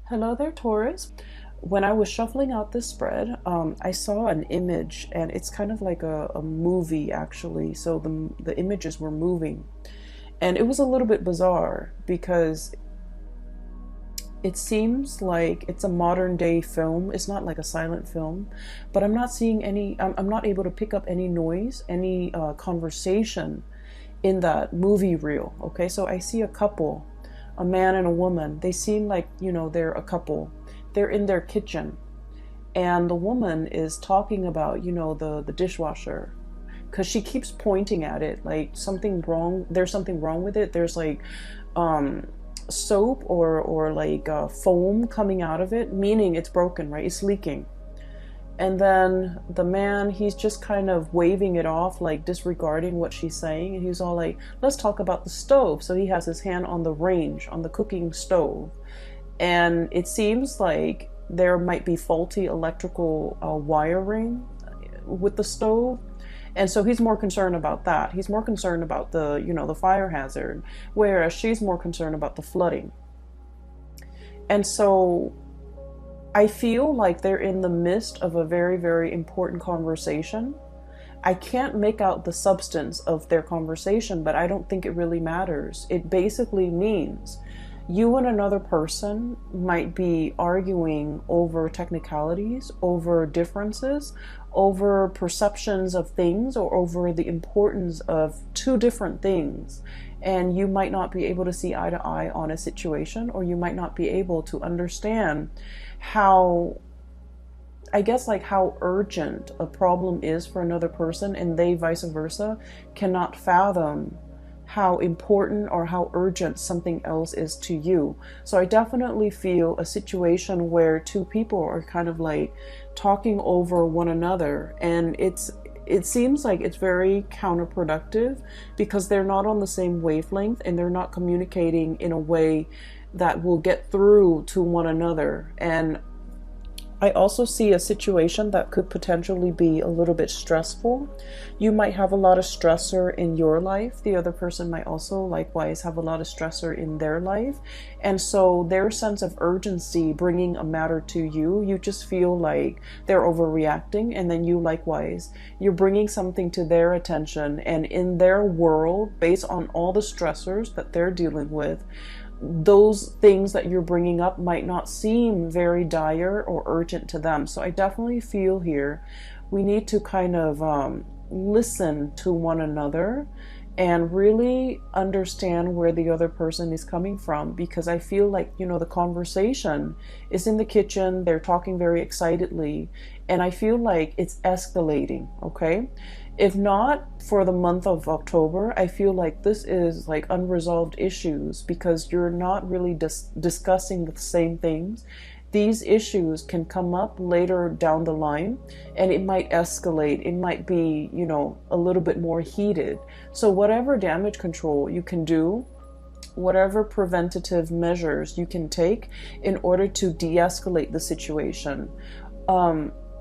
Hello there, Taurus. When I was shuffling out this spread, I saw an image, and it's kind of like a movie, actually. So the images were moving, and it was a little bit bizarre because it seems like it's a modern day film. It's not like a silent film, but I'm not seeing any. I'm not able to pick up any noise, any conversation in that movie reel. Okay, so I see a couple, a man and a woman. They seem like, they're a couple. They're in their kitchen, and the woman is talking about, the dishwasher, because she keeps pointing at it like something wrong. There's something wrong with it. There's like soap or like foam coming out of it, meaning it's broken, right? It's leaking. And then the man, he's just kind of waving it off, like disregarding what she's saying. And he's all like, let's talk about the stove. So he has his hand on the range, on the cooking stove. And it seems like there might be faulty electrical wiring with the stove. And so he's more concerned about that. He's more concerned about the fire hazard, whereas she's more concerned about the flooding. And so I feel like they're in the midst of a very, very important conversation. I can't make out the substance of their conversation, but I don't think it really matters. It basically means you and another person might be arguing over technicalities, over differences, over perceptions of things, or over the importance of two different things. And you might not be able to see eye to eye on a situation, or you might not be able to understand how, I guess, like how urgent a problem is for another person, and they vice versa cannot fathom how important or how urgent something else is to you. So I definitely feel a situation where two people are kind of like talking over one another, and it seems like it's very counterproductive because they're not on the same wavelength, and they're not communicating in a way that will get through to one another. And I also see a situation that could potentially be a little bit stressful. You might have a lot of stressor in your life. The other person might also likewise have a lot of stressor in their life. And so their sense of urgency bringing a matter to you, you just feel like they're overreacting. And then you likewise, you're bringing something to their attention. And in their world, based on all the stressors that they're dealing with, those things that you're bringing up might not seem very dire or urgent to them. So I definitely feel here we need to kind of listen to one another and really understand where the other person is coming from, because I feel like, the conversation is in the kitchen, they're talking very excitedly, and I feel like it's escalating, okay? If not for the month of October, I feel like this is like unresolved issues because you're not really discussing the same things. These issues can come up later down the line, and it might escalate. It might be, a little bit more heated. So whatever damage control you can do, whatever preventative measures you can take in order to de-escalate the situation,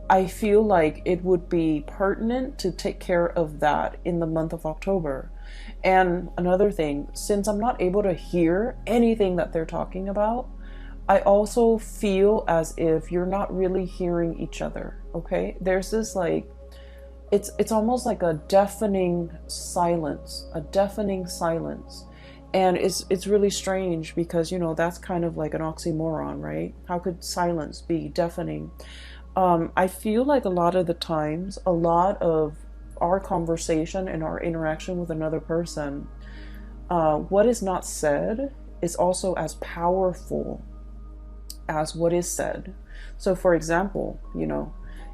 I feel like it would be pertinent to take care of that in the month of October. And another thing, since I'm not able to hear anything that they're talking about, I also feel as if you're not really hearing each other, okay? There's this like, it's almost like a deafening silence. And it's really strange because, that's kind of like an oxymoron, right? How could silence be deafening? I feel like a lot of the times, a lot of our conversation and our interaction with another person, what is not said is also as powerful as what is said. So for example,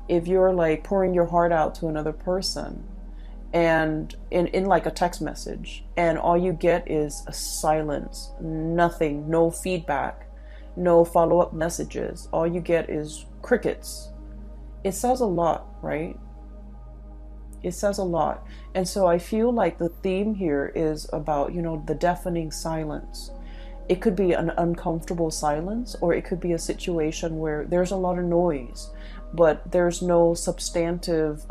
if you're like pouring your heart out to another person and in like a text message, and all you get is a silence, nothing, no feedback, no follow-up messages, all you get is crickets. It says a lot, right? It says a lot. And so I feel like the theme here is about, the deafening silence. It could be an uncomfortable silence, or it could be a situation where there's a lot of noise, but there's no substantive,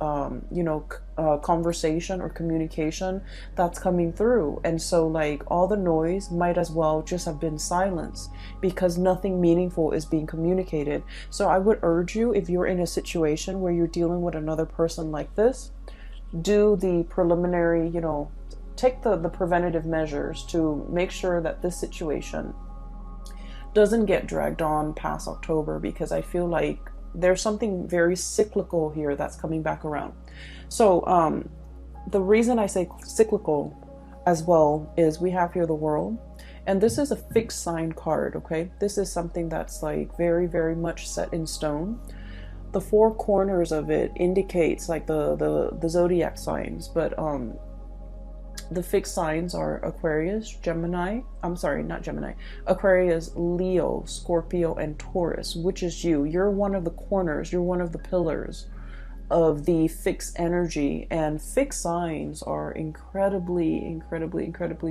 conversation or communication that's coming through. And so like all the noise might as well just have been silence, because nothing meaningful is being communicated. So I would urge you, if you're in a situation where you're dealing with another person like this, do the preliminary, take the preventative measures to make sure that this situation doesn't get dragged on past October, because I feel like there's something very cyclical here that's coming back around. So the reason I say cyclical as well is we have here the World, and this is a fixed sign card, okay? This is something that's like very, very much set in stone. The four corners of it indicates like the zodiac signs, but the fixed signs are Aquarius, Aquarius, Leo, Scorpio, and Taurus, which is you. You're one of the corners, you're one of the pillars of the fixed energy, and fixed signs are incredibly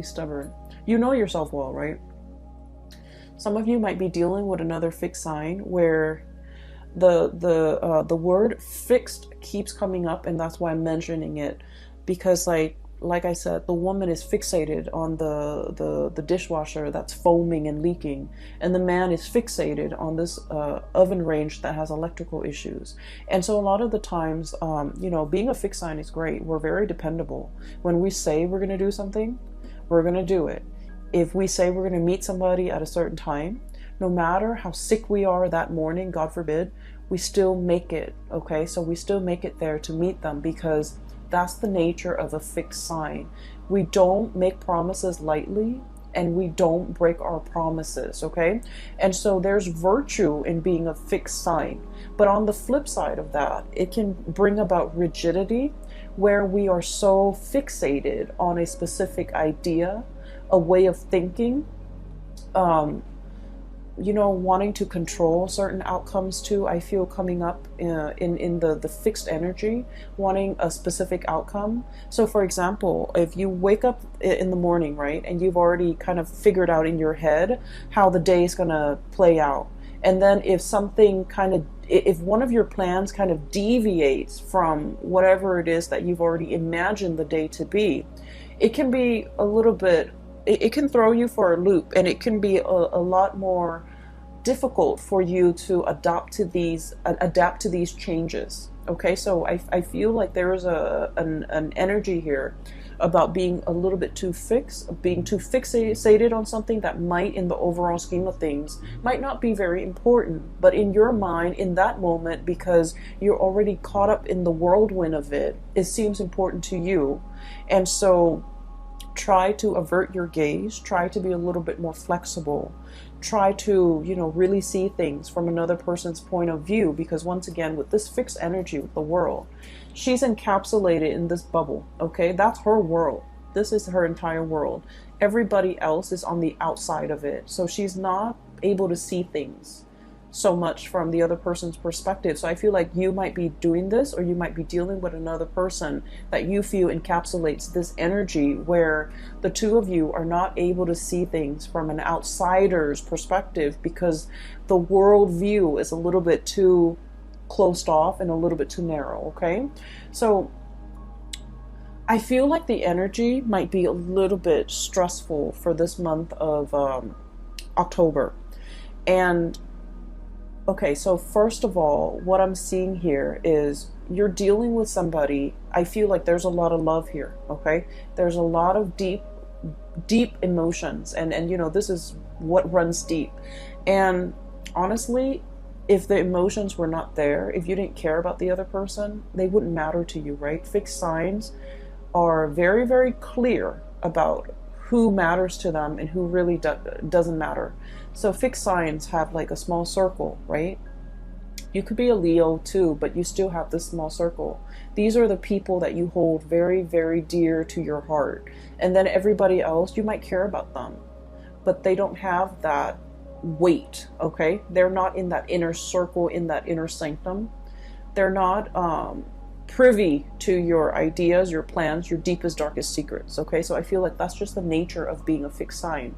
stubborn. You know yourself well, right? Some of you might be dealing with another fixed sign where the word fixed keeps coming up, and that's why I'm mentioning it, because like I said, the woman is fixated on the dishwasher that's foaming and leaking, and the man is fixated on this oven range that has electrical issues. And so a lot of the times, being a fixed sign is great. We're very dependable. When we say we're going to do something, we're going to do it. If we say we're going to meet somebody at a certain time, no matter how sick we are that morning, God forbid, we still make it, okay? So we still make it there to meet them, because that's the nature of a fixed sign. We don't make promises lightly, and we don't break our promises, okay? And so there's virtue in being a fixed sign. But on the flip side of that, it can bring about rigidity, where we are so fixated on a specific idea, a way of thinking, wanting to control certain outcomes too. I feel coming up in the fixed energy, wanting a specific outcome. So for example, if you wake up in the morning, right, and you've already kind of figured out in your head how the day is gonna play out, and then if one of your plans kind of deviates from whatever it is that you've already imagined the day to be, it can be a little bit, it can throw you for a loop, and it can be a lot more difficult for you to adapt to these changes. Okay, so I feel like there is an energy here about being a little bit too being too fixated on something that might, in the overall scheme of things, might not be very important, but in your mind, in that moment, because you're already caught up in the whirlwind of it, it seems important to you. And so try to avert your gaze, try to be a little bit more flexible, try to, really see things from another person's point of view, because once again, with this fixed energy with the World, she's encapsulated in this bubble, okay? That's her world. This is her entire world. Everybody else is on the outside of it, so she's not able to see things so much from the other person's perspective. So I feel like you might be doing this, or you might be dealing with another person that you feel encapsulates this energy, where the two of you are not able to see things from an outsider's perspective, because the world view is a little bit too closed off and a little bit too narrow, okay? So I feel like the energy might be a little bit stressful for this month of October. And okay, so first of all, what I'm seeing here is you're dealing with somebody. I feel like there's a lot of love here, okay? There's a lot of deep emotions, and this is what runs deep. And honestly, if the emotions were not there, if you didn't care about the other person, they wouldn't matter to you, right? Fixed signs are very, very clear about who matters to them and who really doesn't matter. So fixed signs have like a small circle, right? You could be a Leo too, but you still have this small circle. These are the people that you hold very, very dear to your heart. And then everybody else, you might care about them, but they don't have that weight, okay? They're not in that inner circle, in that inner sanctum. They're not privy to your ideas, your plans, your deepest, darkest secrets, okay? So I feel like that's just the nature of being a fixed sign.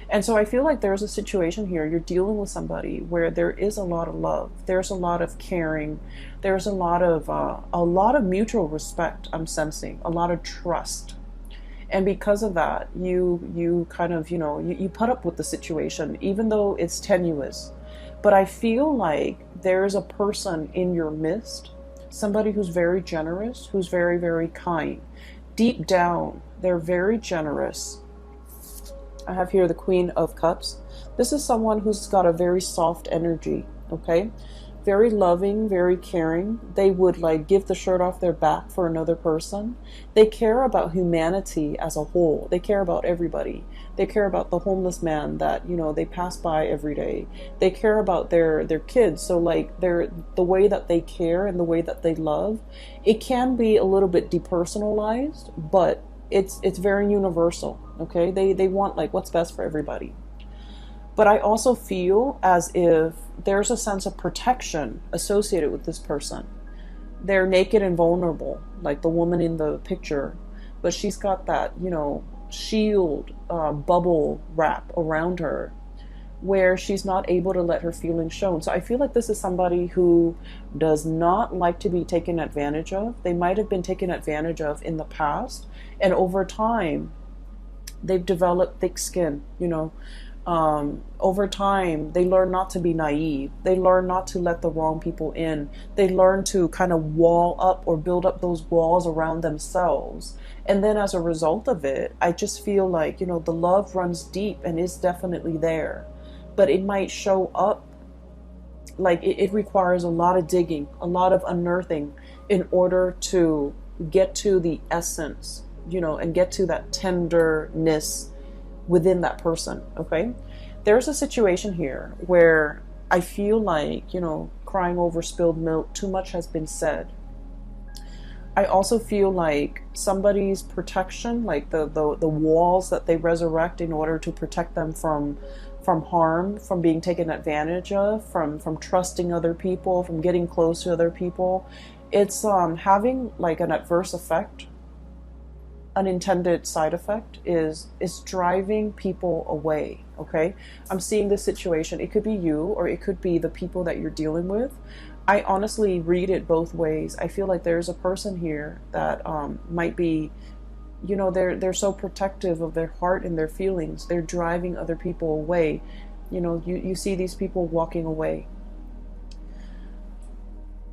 And so I feel like there's a situation here. You're dealing with somebody where there is a lot of love. There's a lot of caring. There's a lot of mutual respect. I'm sensing a lot of trust. And because of that, you kind of, you put up with the situation, even though it's tenuous. But I feel like there's a person in your midst, somebody who's very generous, who's very, very kind. Deep down, they're very generous. I have here the Queen of Cups. This is someone who's got a very soft energy, okay? Very loving, very caring. They would like give the shirt off their back for another person. They care about humanity as a whole. They care about everybody. They care about the homeless man that, they pass by every day. They care about their kids. So like the way that they care and the way that they love, it can be a little bit depersonalized, but it's very universal, okay? They want like what's best for everybody. But I also feel as if there's a sense of protection associated with this person. They're naked and vulnerable, like the woman in the picture, but she's got that, shield, bubble wrap around her where she's not able to let her feelings shown. So I feel like this is somebody who does not like to be taken advantage of. They might have been taken advantage of in the past, and over time, they've developed thick skin, over time, they learn not to be naive. They learn not to let the wrong people in. They learn to kind of wall up or build up those walls around themselves. And then as a result of it, I just feel like, the love runs deep and is definitely there. But it might show up like it requires a lot of digging, a lot of unearthing in order to get to the essence, and get to that tenderness within that person, okay? There's a situation here where I feel like, crying over spilled milk, too much has been said. I also feel like somebody's protection, like the walls that they resurrect in order to protect them from harm, from being taken advantage of, from trusting other people, from getting close to other people, it's having like an adverse effect. Unintended side effect is driving people away, okay? I'm seeing this situation. It could be you or it could be the people that you're dealing with. I honestly read it both ways. I feel like there's a person here that might be, they're so protective of their heart and their feelings. They're driving other people away. You see these people walking away.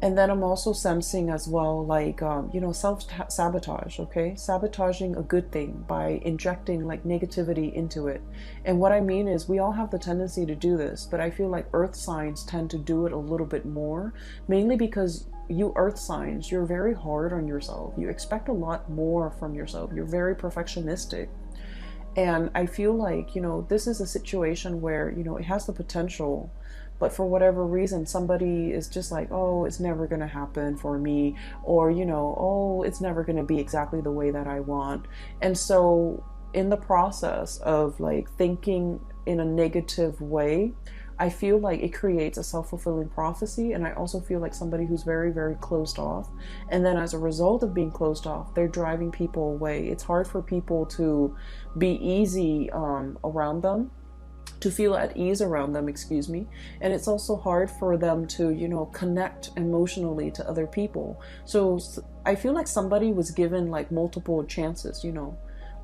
And then I'm also sensing as well, like, self-sabotage, okay? Sabotaging a good thing by injecting like negativity into it. And what I mean is we all have the tendency to do this, but I feel like earth signs tend to do it a little bit more, mainly because you earth signs, you're very hard on yourself. You expect a lot more from yourself. You're very perfectionistic. And I feel like, this is a situation where, it has the potential, but for whatever reason, somebody is just like, oh, it's never going to happen for me. Or, oh, it's never going to be exactly the way that I want. And so in the process of like thinking in a negative way, I feel like it creates a self-fulfilling prophecy. And I also feel like somebody who's very, very closed off. And then as a result of being closed off, they're driving people away. It's hard for people to be easy around them, to feel at ease around them, excuse me. And it's also hard for them to, connect emotionally to other people. So I feel like somebody was given like multiple chances,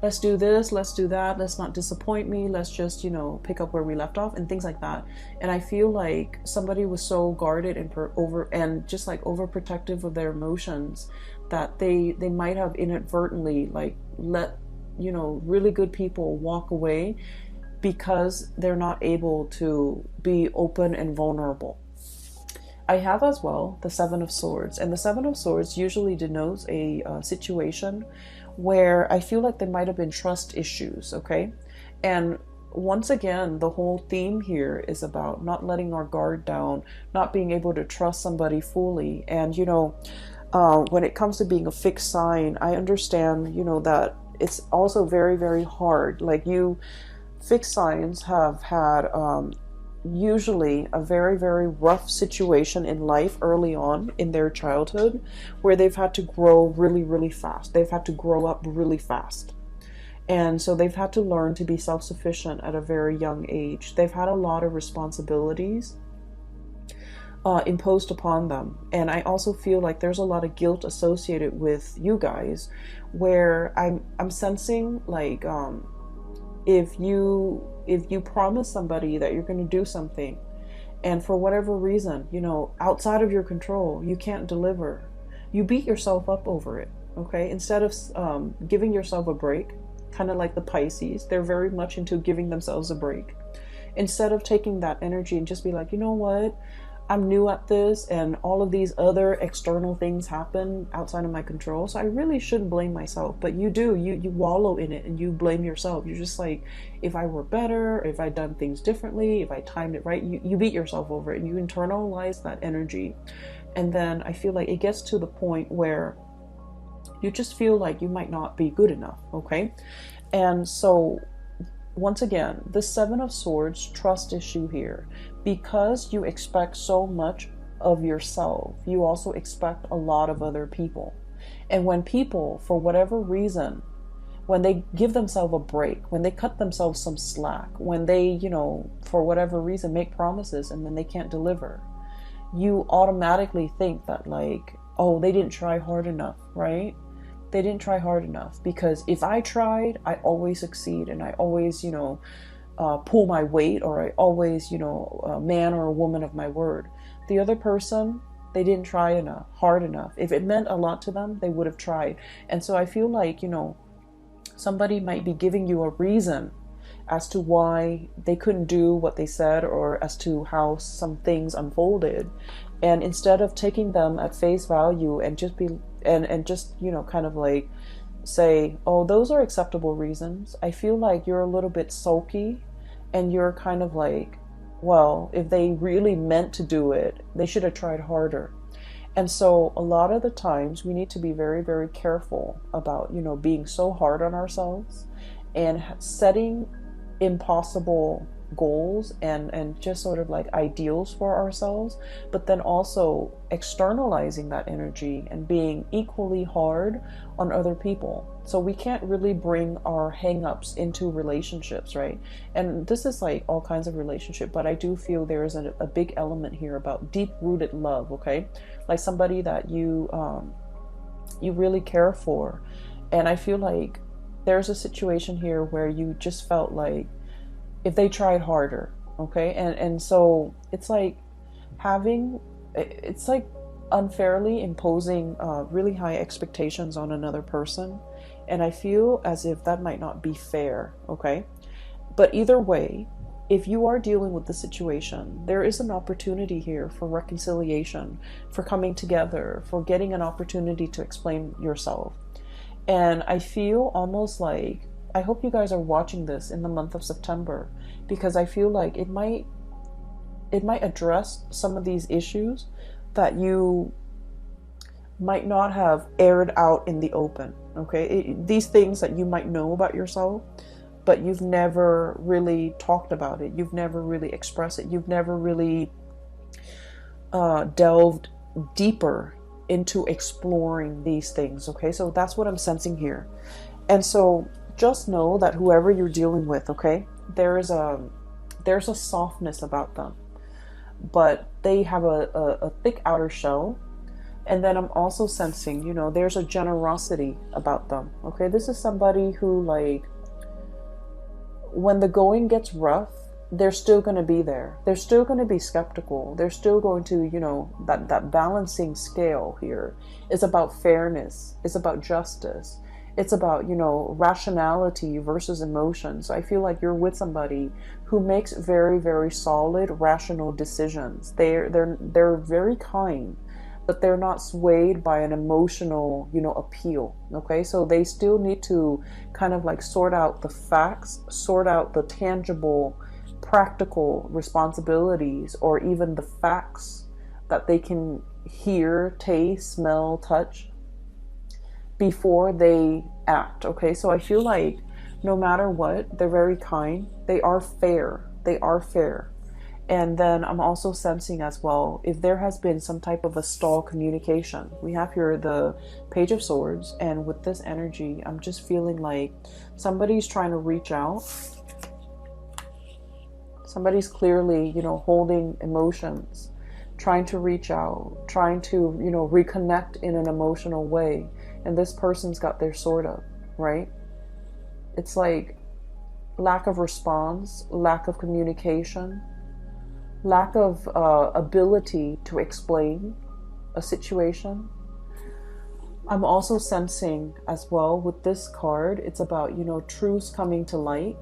let's do this, let's do that, let's not disappoint me, let's just, pick up where we left off and things like that. And I feel like somebody was so guarded and just like overprotective of their emotions that they might have inadvertently like let, really good people walk away because they're not able to be open and vulnerable. I have as well the Seven of Swords, and the Seven of Swords usually denotes a situation where I feel like there might have been trust issues, okay? And once again, the whole theme here is about not letting our guard down, not being able to trust somebody fully. And, when it comes to being a fixed sign, I understand, that it's also very, very hard. Like fixed signs have had usually a very, very rough situation in life early on in their childhood where they've had to grow really, really fast. They've had to grow up really fast. And so they've had to learn to be self-sufficient at a very young age. They've had a lot of responsibilities imposed upon them. And I also feel like there's a lot of guilt associated with you guys, where I'm sensing like if you promise somebody that you're going to do something, and for whatever reason, outside of your control, you can't deliver, you beat yourself up over it. Okay, instead of giving yourself a break, kind of like the Pisces, they're very much into giving themselves a break. Instead of taking that energy and just be like, you know what, I'm new at this and all of these other external things happen outside of my control, so I really shouldn't blame myself. But you do, you wallow in it and you blame yourself. You're just like, if I were better, if I'd done things differently, if I timed it right, you beat yourself over it and you internalize that energy. And then I feel like it gets to the point where you just feel like you might not be good enough, okay? And so once again, the Seven of Swords trust issue here. Because you expect so much of yourself, you also expect a lot of other people. And when people, for whatever reason, when they give themselves a break, when they cut themselves some slack, when they, for whatever reason, make promises and then they can't deliver, you automatically think that like, oh, they didn't try hard enough, right? They didn't try hard enough, because if I tried, I always succeed and I always, pull my weight, or I always, a man or a woman of my word. The other person, they didn't try hard enough. If it meant a lot to them, they would have tried. And so I feel like, somebody might be giving you a reason as to why they couldn't do what they said, or as to how some things unfolded. And instead of taking them at face value and just kind of like say, oh, those are acceptable reasons, I feel like you're a little bit sulky and you're kind of like, well, if they really meant to do it, they should have tried harder. And so a lot of the times we need to be very, very careful about, being so hard on ourselves and setting impossible goals and just sort of like ideals for ourselves, but then also externalizing that energy and being equally hard on other people. So we can't really bring our hang-ups into relationships, right? And this is like all kinds of relationship, but I do feel there is a big element here about deep-rooted love, okay? Like somebody that you really care for. And I feel like there's a situation here where you just felt like if they tried harder, okay? And so it's like unfairly imposing really high expectations on another person. And I feel as if that might not be fair, okay? But either way, if you are dealing with the situation, there is an opportunity here for reconciliation, for coming together, for getting an opportunity to explain yourself. And I feel almost like, I hope you guys are watching this in the month of September, because I feel like it might address some of these issues that you might not have aired out in the open, okay? These things that you might know about yourself, but you've never really talked about it. You've never really expressed it. You've never really delved deeper into exploring these things, okay? So that's what I'm sensing here. And so just know that whoever you're dealing with, okay, there's a softness about them, but they have a thick outer shell. And then I'm also sensing, there's a generosity about them, okay? This is somebody who, like, when the going gets rough, they're still going to be there. They're still going to be skeptical. They're still going to, that balancing scale here is about fairness. It's about justice. It's about, rationality versus emotion. So I feel like you're with somebody who makes very, very solid, rational decisions. They're very kind, but they're not swayed by an emotional, appeal. Okay, so they still need to kind of like sort out the facts, sort out the tangible, practical responsibilities, or even the facts that they can hear, taste, smell, touch before they act. Okay, so I feel like no matter what, they're very kind. They are fair. And then I'm also sensing as well, if there has been some type of a stall communication. We have here the Page of Swords, and with this energy, I'm just feeling like somebody's trying to reach out. Somebody's clearly, holding emotions, trying to reach out, trying to, reconnect in an emotional way. And this person's got their sword up, right? It's like lack of response, lack of communication, lack of ability to explain a situation. I'm also sensing as well with this card, it's about, truths coming to light,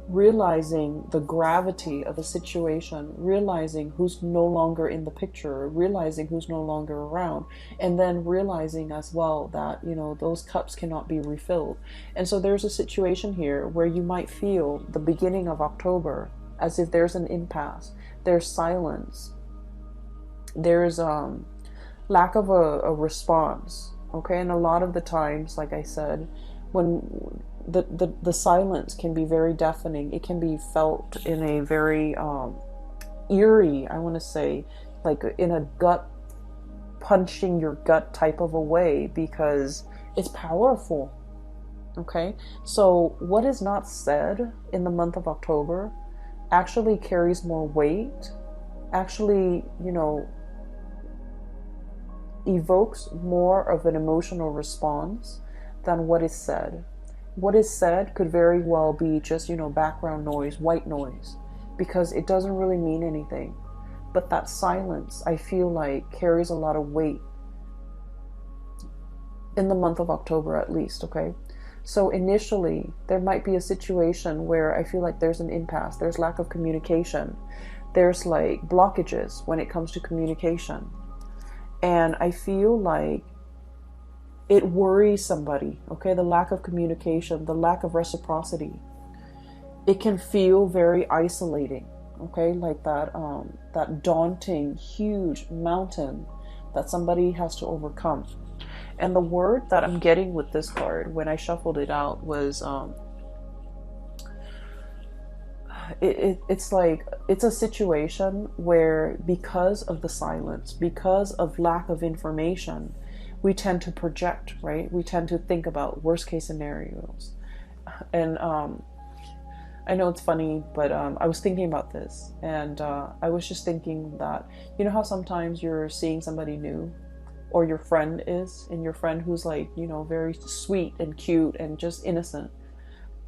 realizing the gravity of a situation, realizing who's no longer in the picture, realizing who's no longer around, and then realizing as well that, those cups cannot be refilled. And so there's a situation here where you might feel the beginning of October as if there's an impasse. There's silence. There's lack of a response. Okay, and a lot of the times, like I said, when the silence can be very deafening, it can be felt in a very eerie, I want to say, like in a gut punching your gut type of a way, because it's powerful. Okay, so what is not said in the month of October actually carries more weight, actually, evokes more of an emotional response than what is said. What is said could very well be just, background noise, white noise, because it doesn't really mean anything. But that silence, I feel like, carries a lot of weight in the month of October, at least, okay? So initially, there might be a situation where I feel like there's an impasse, there's lack of communication, there's like blockages when it comes to communication. And I feel like it worries somebody, okay? The lack of communication, the lack of reciprocity. It can feel very isolating, okay? Like that daunting, huge mountain that somebody has to overcome. And the word that I'm getting with this card when I shuffled it out was it's like it's a situation where, because of the silence, because of lack of information, we tend to project, right? We tend to think about worst case scenarios. And I know it's funny, but I was thinking about this, and I was just thinking that, how sometimes you're seeing somebody new, or your friend is, and your friend who's like, very sweet and cute and just innocent.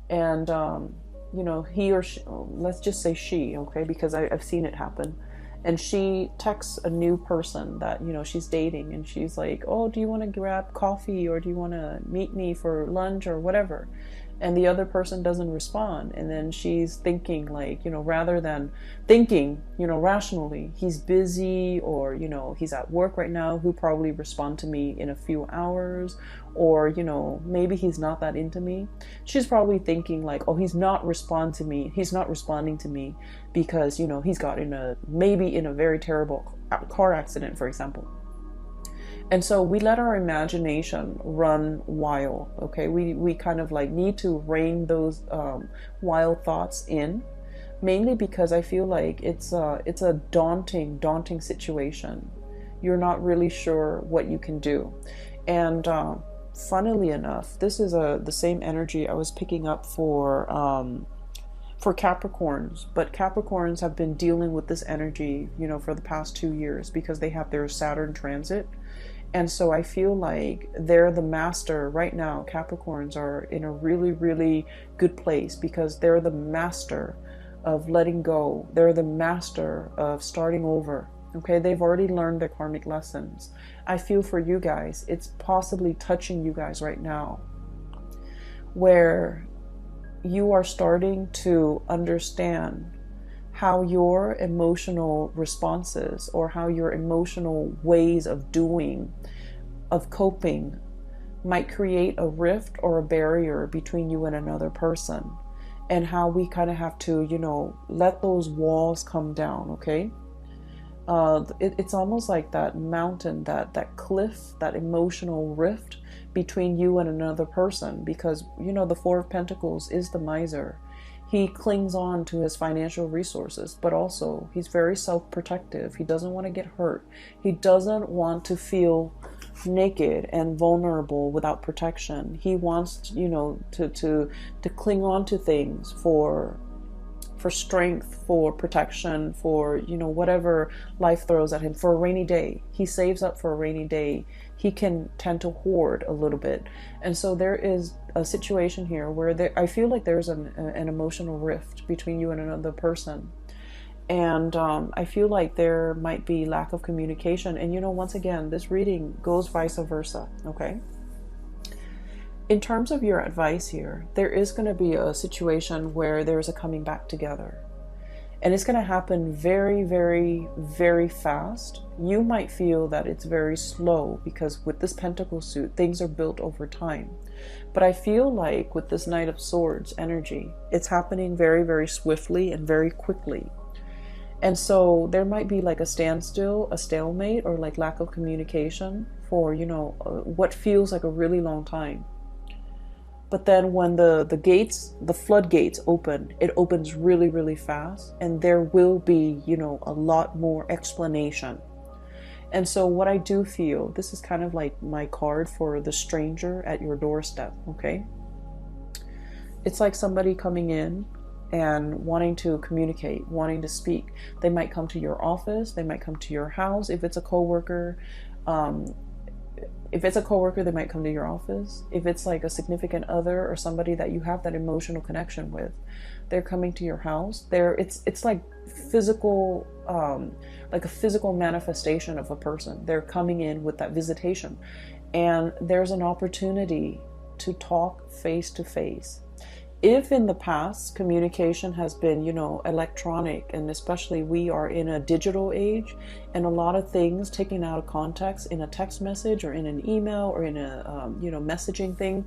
And, he or she, let's just say she, okay, because I've seen it happen. And she texts a new person that, she's dating, and she's like, oh, do you want to grab coffee, or do you want to meet me for lunch or whatever? And the other person doesn't respond. And then she's thinking like, rather than thinking, rationally, he's busy, or, he's at work right now, he'll probably respond to me in a few hours, or, maybe he's not that into me. She's probably thinking like, oh, he's not responding to me because, he's got maybe in a very terrible car accident, for example. And so we let our imagination run wild, okay? We kind of like need to rein those wild thoughts in, mainly because I feel like it's a daunting situation. You're not really sure what you can do. And funnily enough, this is the same energy I was picking up for Capricorns, but Capricorns have been dealing with this energy, for the past 2 years, because they have their Saturn transit. And so I feel like they're the master right now. Capricorns are in a really, really good place because they're the master of letting go. They're the master of starting over. Okay, they've already learned their karmic lessons. I feel for you guys, it's possibly touching you guys right now, where you are starting to understand how your emotional responses, or how your emotional ways of doing, of coping, might create a rift or a barrier between you and another person, and how we kind of have to, let those walls come down, okay? It's almost like that mountain, that cliff, that emotional rift between you and another person, because, the Four of Pentacles is the miser. He clings on to his financial resources, but also he's very self-protective. He doesn't want to get hurt. He doesn't want to feel naked and vulnerable without protection. He wants, you know, to cling on to things for strength, for protection, for, you know, whatever life throws at him, for a rainy day. He saves up for a rainy day. He can tend to hoard a little bit. And so there is a situation here where I feel like there's an emotional rift between you and another person. And I feel like there might be lack of communication. And, you know, once again, this reading goes vice versa, okay? In terms of your advice here, there is going to be a situation where there's a coming back together. And it's going to happen very, very, very fast. You might feel that it's very slow because with this Pentacle suit, things are built over time. But I feel like with this Knight of Swords energy, it's happening very, very swiftly and very quickly. And so there might be like a standstill, a stalemate, or like lack of communication for, you know, what feels like a really long time. But then when the floodgates open, it opens really, really fast. And there will be, you know, a lot more explanation. And so what I do feel, this is kind of like my card for the stranger at your doorstep, okay? It's like somebody coming in and wanting to communicate, wanting to speak. They might come to your office. They might come to your house. If it's a coworker, they might come to your office. If it's like a significant other or somebody that you have that emotional connection with, they're coming to your house. It's like physical, like a physical manifestation of a person. They're coming in with that visitation, and there's an opportunity to talk face to face. If in the past communication has been, you know, electronic, and especially we are in a digital age, and a lot of things taken out of context in a text message or in an email or in a, you know, messaging thing,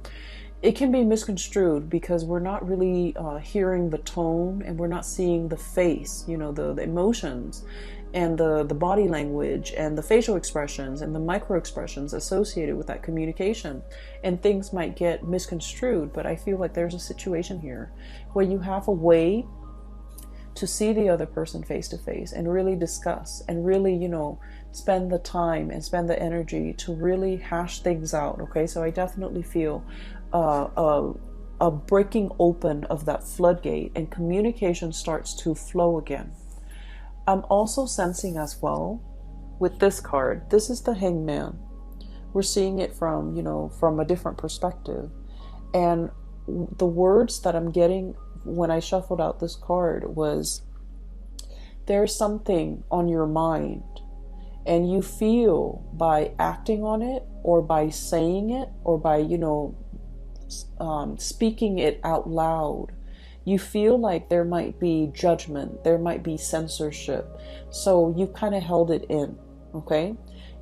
it can be misconstrued because we're not really hearing the tone, and we're not seeing the face, you know, the emotions and the body language and the facial expressions and the micro expressions associated with that communication, and things might get misconstrued. But I feel like there's a situation here where you have a way to see the other person face to face and really discuss and really, you know, spend the time and spend the energy to really hash things out, okay? So I definitely feel a breaking open of that floodgate, and communication starts to flow again. I'm also sensing as well with this card, this is the Hangman. We're seeing it from, you know, from a different perspective. And the words that I'm getting when I shuffled out this card was, there's something on your mind, and you feel by acting on it or by saying it or by, you know, speaking it out loud, you feel like there might be judgment, there might be censorship. So you kind of held it in, okay?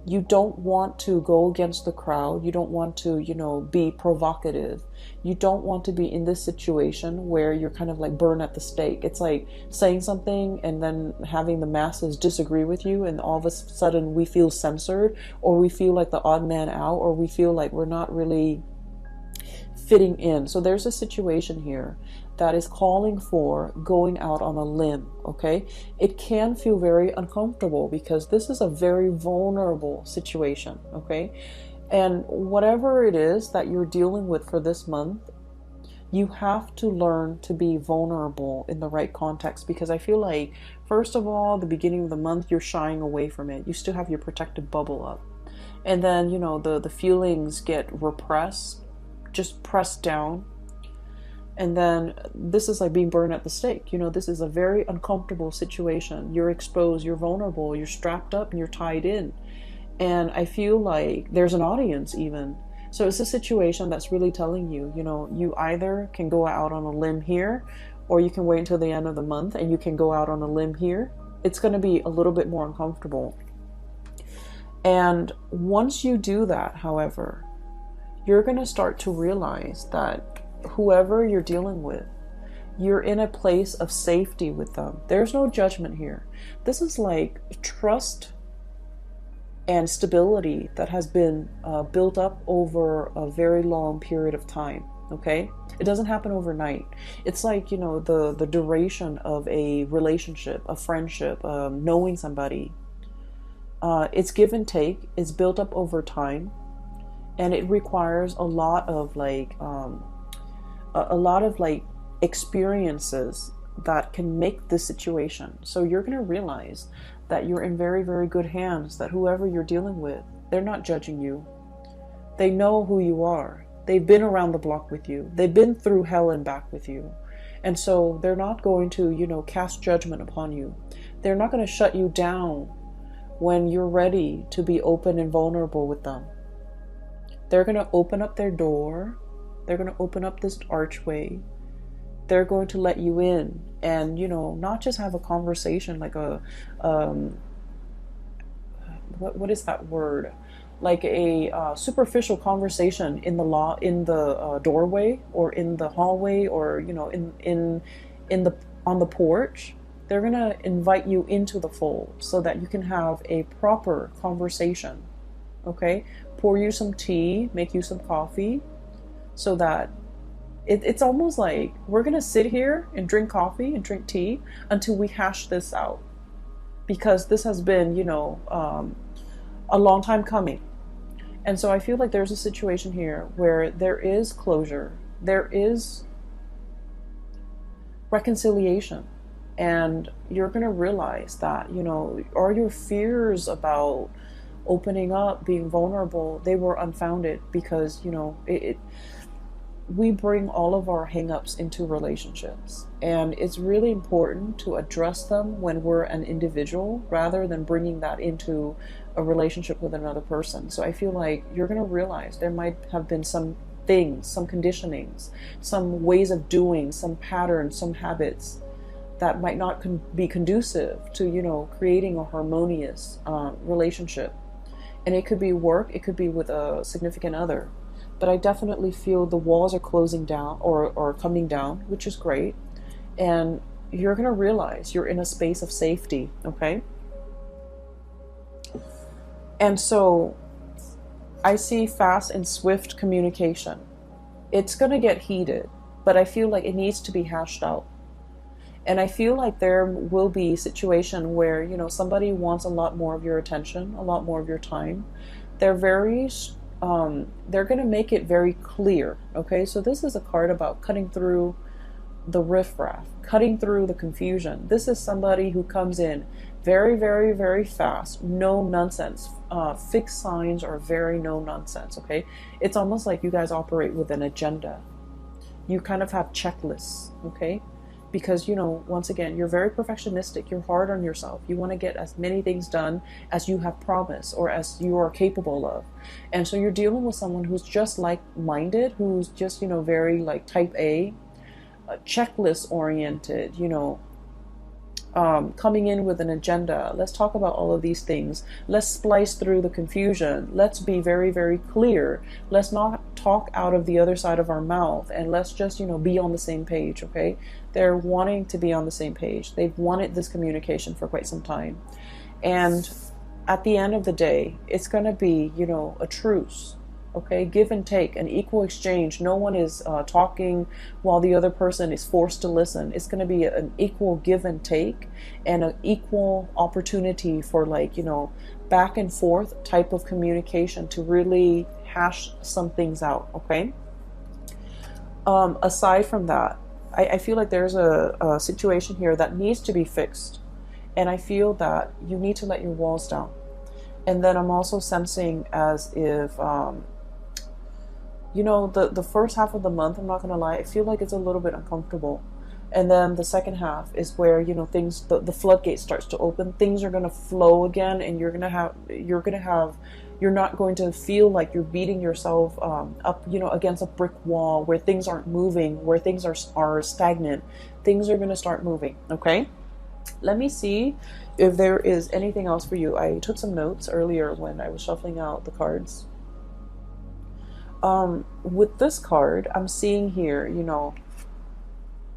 You don't want to go against the crowd. You don't want to, you know, be provocative. You don't want to be in this situation where you're kind of like burned at the stake. It's like saying something and then having the masses disagree with you, and all of a sudden we feel censored, or we feel like the odd man out, or we feel like we're not really fitting in. So there's a situation here that is calling for going out on a limb, okay? It can feel very uncomfortable because this is a very vulnerable situation, okay? And whatever it is that you're dealing with for this month, you have to learn to be vulnerable in the right context, because I feel like, first of all, the beginning of the month, you're shying away from it. You still have your protective bubble up. And then, you know, the feelings get repressed, just pressed down. And then this is like being burned at the stake. You know, this is a very uncomfortable situation. You're exposed, you're vulnerable, you're strapped up, and you're tied in. And I feel like there's an audience even. So it's a situation that's really telling you, you know, you either can go out on a limb here, or you can wait until the end of the month and you can go out on a limb here. It's going to be a little bit more uncomfortable. And once you do that, however, you're going to start to realize that whoever you're dealing with, you're in a place of safety with them. There's no judgment here. This is like trust and stability that has been built up over a very long period of time, okay? It doesn't happen overnight. It's like, you know, the duration of a relationship, a friendship, knowing somebody. It's give and take. It's built up over time, and it requires a lot of like a lot of like experiences that can make this situation. So you're going to realize that you're in very, very good hands, that whoever you're dealing with, they're not judging you. They know who you are. They've been around the block with you. They've been through hell and back with you. And so they're not going to, you know, cast judgment upon you. They're not going to shut you down when you're ready to be open and vulnerable with them. They're going to open up their door. They're going to open up this archway. They're going to let you in and, you know, not just have a conversation like a, what is that word? Like a superficial conversation in the doorway or in the hallway or, you know, on the porch. They're going to invite you into the fold so that you can have a proper conversation. Okay? Pour you some tea, make you some coffee, so that it's almost like we're going to sit here and drink coffee and drink tea until we hash this out. Because this has been, you know, a long time coming. And so I feel like there's a situation here where there is closure, there is reconciliation, and you're going to realize that, you know, all your fears about opening up, being vulnerable, they were unfounded because, you know, we bring all of our hang-ups into relationships, and it's really important to address them when we're an individual rather than bringing that into a relationship with another person. So I feel like you're going to realize there might have been some things, some conditionings, some ways of doing, some patterns, some habits that might not be conducive to, you know, creating a harmonious relationship. And it could be work, it could be with a significant other. But I definitely feel the walls are closing down or coming down, which is great. And you're going to realize you're in a space of safety, okay? And so I see fast and swift communication. It's going to get heated, but I feel like it needs to be hashed out. And I feel like there will be a situation where, you know, somebody wants a lot more of your attention, a lot more of your time. They're going to make it very clear, okay? So this is a card about cutting through the riffraff, cutting through the confusion. This is somebody who comes in very, very, very fast, no nonsense. Fixed signs are very no nonsense, okay? It's almost like you guys operate with an agenda. You kind of have checklists, okay? Because, you know, once again, you're very perfectionistic. You're hard on yourself. You want to get as many things done as you have promised or as you are capable of. And so you're dealing with someone who's just like-minded, who's just, you know, very like type A, checklist oriented, you know, coming in with an agenda. Let's talk about all of these things. Let's splice through the confusion. Let's be very, very clear. Let's not talk out of the other side of our mouth, and let's just, you know, be on the same page, okay? They're wanting to be on the same page. They've wanted this communication for quite some time. And at the end of the day, it's going to be, you know, a truce. Okay, give and take, an equal exchange. No one is talking while the other person is forced to listen. It's going to be an equal give and take and an equal opportunity for, like, you know, back and forth type of communication to really hash some things out, okay? Aside from that, I feel like there's a situation here that needs to be fixed. And I feel that you need to let your walls down. And then I'm also sensing as if... you know, the first half of the month, I'm not going to lie, I feel like it's a little bit uncomfortable. And then the second half is where, you know, things, the floodgate starts to open. Things are going to flow again, and you're not going to feel like you're beating yourself up, you know, against a brick wall where things aren't moving, where things are stagnant. Things are going to start moving, okay? Let me see if there is anything else for you. I took some notes earlier when I was shuffling out the cards. With this card, I'm seeing here, you know,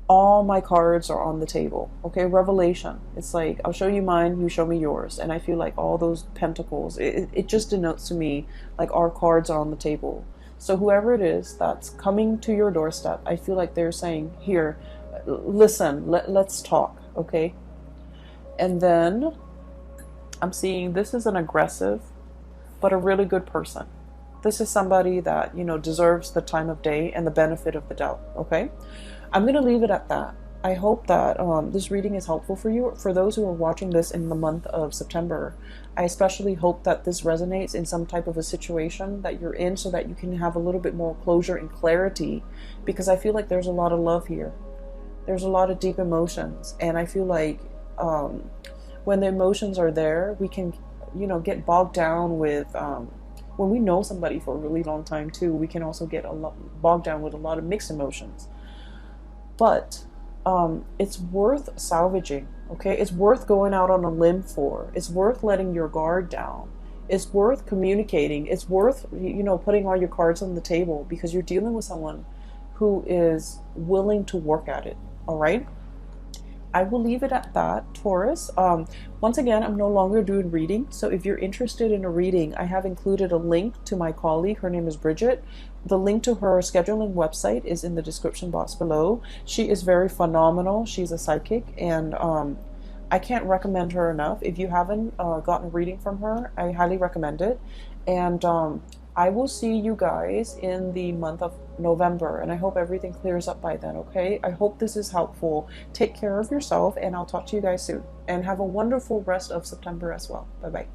all my cards are on the table. Okay, revelation. It's like, I'll show you mine, you show me yours. And I feel like all those pentacles, it just denotes to me like our cards are on the table. So whoever it is that's coming to your doorstep, I feel like they're saying, here, listen, let's talk, okay? And then I'm seeing this is an aggressive, but a really good person. This is somebody that, you know, deserves the time of day and the benefit of the doubt, okay? I'm going to leave it at that. I hope that this reading is helpful for you. For those who are watching this in the month of September, I especially hope that this resonates in some type of a situation that you're in so that you can have a little bit more closure and clarity, because I feel like there's a lot of love here. There's a lot of deep emotions, and I feel like when the emotions are there, we can, you know, get bogged down with, when we know somebody for a really long time too, we can also get bogged down with a lot of mixed emotions. But it's worth salvaging, okay? It's worth going out on a limb for. It's worth letting your guard down. It's worth communicating. It's worth, you know, putting all your cards on the table, because you're dealing with someone who is willing to work at it, all right? I will leave it at that, Taurus. Once again, I'm no longer doing reading, so if you're interested in a reading, I have included a link to my colleague. Her name is Bridget. The link to her scheduling website is in the description box below. She is very phenomenal. She's a psychic, and I can't recommend her enough. If you haven't gotten a reading from her, I highly recommend it. And I will see you guys in the month of November, and I hope everything clears up by then, okay? I hope this is helpful. Take care of yourself, and I'll talk to you guys soon. And have a wonderful rest of September as well. Bye-bye.